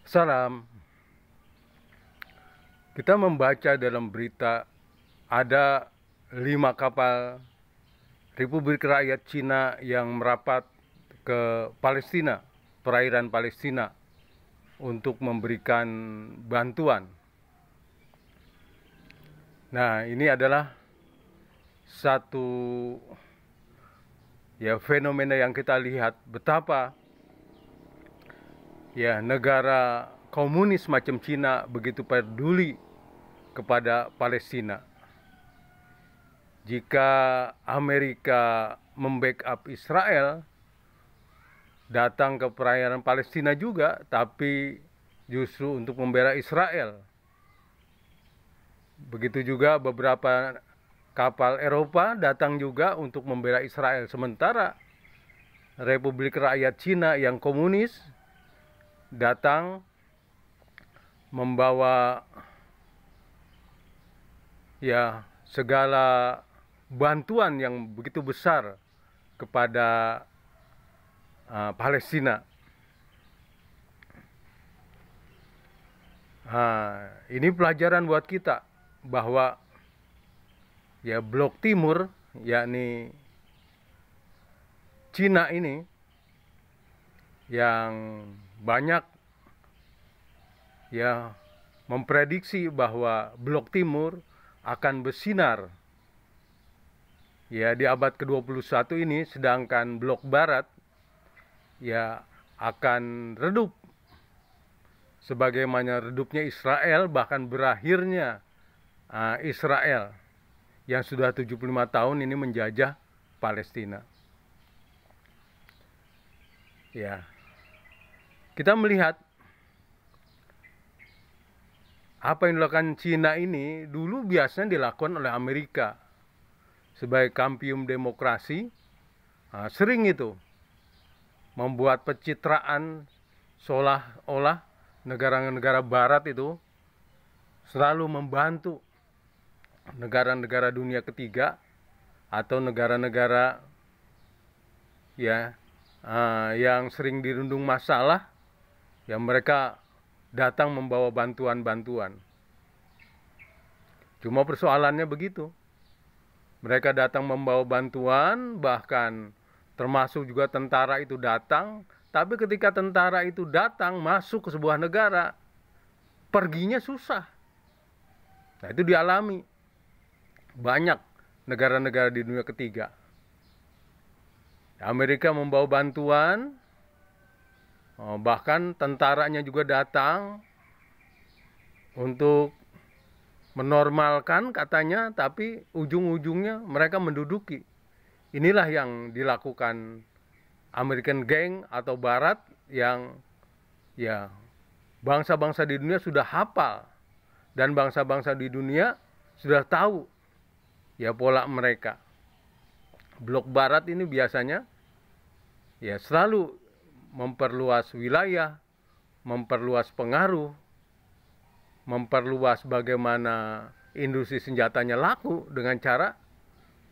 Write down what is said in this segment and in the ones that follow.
Salam. Kita membaca dalam berita ada 5 kapal Republik Rakyat Cina yang merapat ke Palestina, perairan Palestina, untuk memberikan bantuan. Nah, ini adalah satu fenomena yang kita lihat betapa negara komunis macam Cina begitu peduli kepada Palestina. Jika Amerika membackup Israel, datang ke perairan Palestina juga, tapi justru untuk membela Israel. Begitu juga beberapa kapal Eropa datang juga untuk membela Israel. Sementara Republik Rakyat Cina yang komunis datang membawa segala bantuan yang begitu besar kepada Palestina. Ini pelajaran buat kita bahwa blok timur, yakni Cina ini, yang banyak memprediksi bahwa blok timur akan bersinar di abad ke-21 ini, sedangkan blok barat akan redup sebagaimana redupnya Israel, bahkan berakhirnya Israel yang sudah 75 tahun ini menjajah Palestina. Kita melihat apa yang dilakukan Cina ini dulu biasanya dilakukan oleh Amerika sebagai kampium demokrasi. Sering itu membuat pencitraan seolah-olah negara-negara barat itu selalu membantu negara-negara dunia ketiga atau negara-negara yang sering dirundung masalah, mereka datang membawa bantuan-bantuan. Cuma persoalannya begitu, mereka datang membawa bantuan, bahkan termasuk juga tentara itu datang, tapi ketika tentara itu datang masuk ke sebuah negara, perginya susah. Nah, itu dialami banyak negara-negara di dunia ketiga. Amerika membawa bantuan, bahkan tentaranya juga datang untuk menormalkan katanya, tapi ujung-ujungnya mereka menduduki. Inilah yang dilakukan American Gang atau Barat yang bangsa-bangsa di dunia sudah hafal, dan bangsa-bangsa di dunia sudah tahu pola mereka. Blok Barat ini biasanya selalu memperluas wilayah, memperluas pengaruh, memperluas bagaimana industri senjatanya laku dengan cara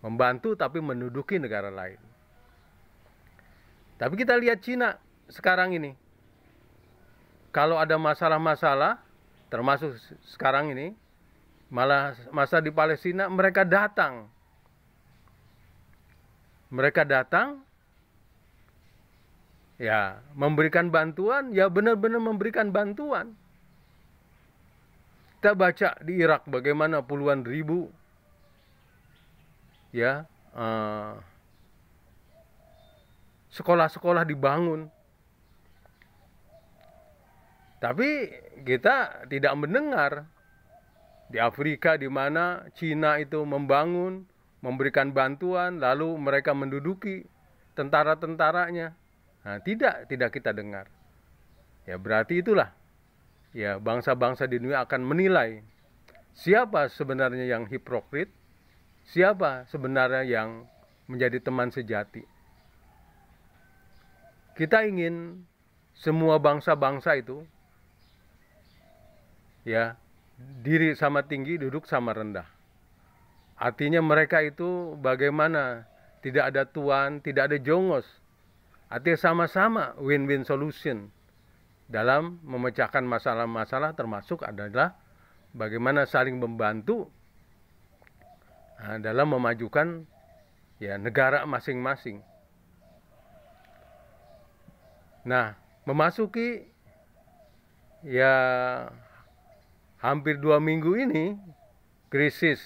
membantu tapi menduduki negara lain. Tapi kita lihat Cina sekarang ini, kalau ada masalah-masalah, termasuk sekarang ini, malah masa di Palestina, mereka datang. Mereka datang, memberikan bantuan, benar-benar memberikan bantuan. Kita baca di Irak bagaimana puluhan ribu sekolah-sekolah dibangun. Tapi kita tidak mendengar di Afrika di mana Cina itu membangun, memberikan bantuan, lalu mereka menduduki tentara-tentaranya. Nah, tidak kita dengar. Berarti itulah bangsa-bangsa di dunia akan menilai siapa sebenarnya yang hipokrit, siapa sebenarnya yang menjadi teman sejati. Kita ingin semua bangsa-bangsa itu diri sama tinggi, duduk sama rendah. Artinya mereka itu bagaimana? Tidak ada tuan, tidak ada jongos. Artinya sama-sama win-win solution. dalam memecahkan masalah-masalah, termasuk adalah bagaimana saling membantu dalam memajukan negara masing-masing. Nah, memasuki hampir 2 minggu ini krisis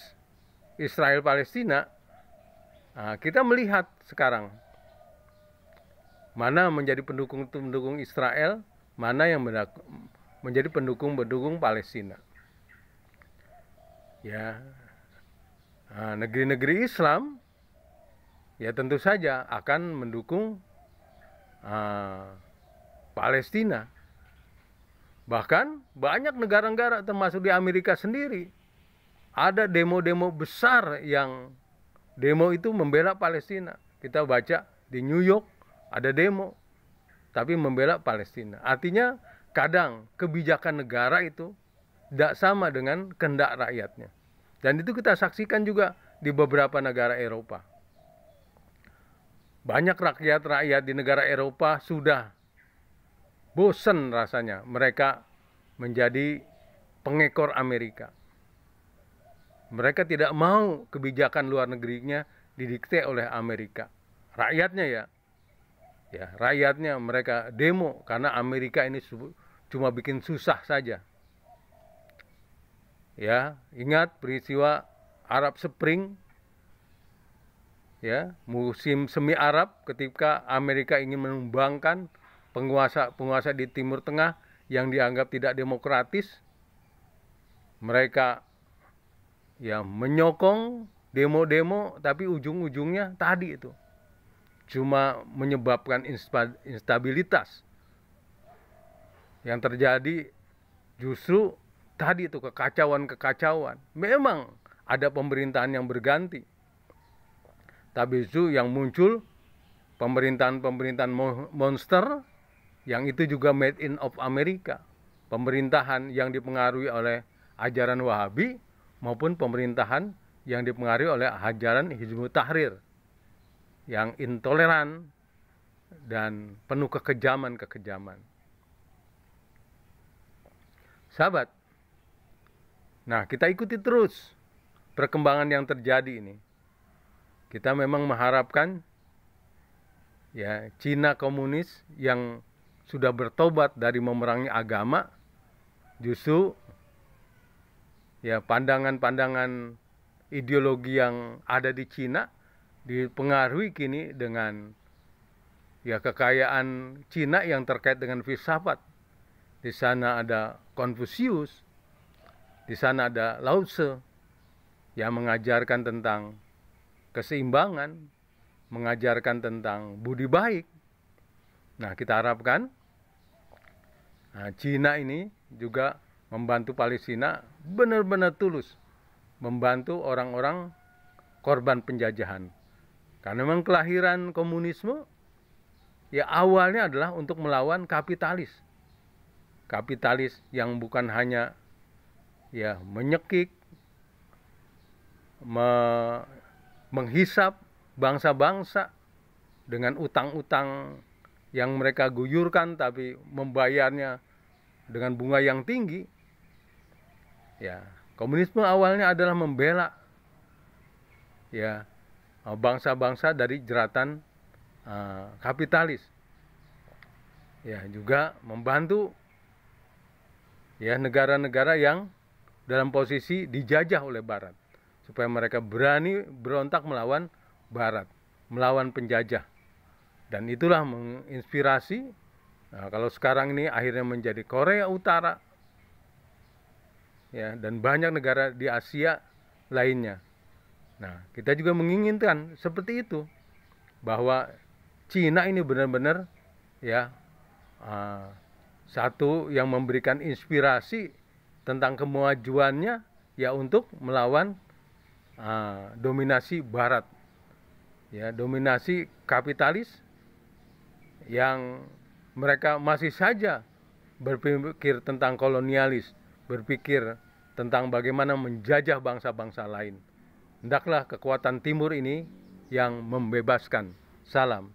Israel Palestina, kita melihat sekarang mana menjadi pendukung Israel, mana yang menjadi pendukung Palestina. Negeri-negeri Islam tentu saja akan mendukung Palestina. Bahkan banyak negara-negara termasuk di Amerika sendiri ada demo-demo besar yang demo itu membela Palestina. Kita baca di New York ada demo tapi membela Palestina. Artinya kadang kebijakan negara itu tidak sama dengan kehendak rakyatnya. Dan itu kita saksikan juga di beberapa negara Eropa. Banyak rakyat-rakyat di negara Eropa sudah bosan rasanya mereka menjadi pengekor Amerika. Mereka tidak mau kebijakan luar negerinya didikte oleh Amerika. Rakyatnya rakyatnya mereka demo karena Amerika ini cuma bikin susah saja. Ingat peristiwa Arab Spring, musim semi Arab ketika Amerika ingin menumbangkan penguasa di Timur Tengah yang dianggap tidak demokratis. Mereka menyokong demo-demo, tapi ujung-ujungnya tadi itu cuma menyebabkan instabilitas. Yang terjadi justru tadi itu kekacauan. Memang ada pemerintahan yang berganti, tapi itu yang muncul pemerintahan monster yang itu juga made in of Amerika. Pemerintahan yang dipengaruhi oleh ajaran Wahabi maupun pemerintahan yang dipengaruhi oleh ajaran Hizbut Tahrir yang intoleran dan penuh kekejaman. Sahabat, nah kita ikuti terus perkembangan yang terjadi ini. Kita memang mengharapkan Cina komunis yang sudah bertobat dari memerangi agama, justru pandangan-pandangan ideologi yang ada di Cina dipengaruhi kini dengan kekayaan Cina yang terkait dengan filsafat. Di sana ada Confucius, di sana ada Lao Tse yang mengajarkan tentang keseimbangan, mengajarkan tentang budi baik. Nah, kita harapkan Cina ini juga membantu Palestina benar-benar tulus membantu orang-orang korban penjajahan. Karena memang kelahiran komunisme awalnya adalah untuk melawan kapitalis. Kapitalis yang bukan hanya menyekik, menghisap bangsa-bangsa dengan utang-utang yang mereka guyurkan, tapi membayarnya dengan bunga yang tinggi. Komunisme awalnya adalah membela bangsa-bangsa dari jeratan kapitalis. Juga membantu negara-negara yang dalam posisi dijajah oleh Barat, supaya mereka berani berontak melawan Barat, melawan penjajah. Dan itulah menginspirasi kalau sekarang ini akhirnya menjadi Korea Utara dan banyak negara di Asia lainnya. Nah, kita juga menginginkan seperti itu, bahwa Cina ini benar-benar satu yang memberikan inspirasi tentang kemajuannya untuk melawan dominasi Barat, dominasi kapitalis yang mereka masih saja berpikir tentang kolonialis, berpikir tentang bagaimana menjajah bangsa-bangsa lain. Hendaklah kekuatan timur ini yang membebaskan. Salam.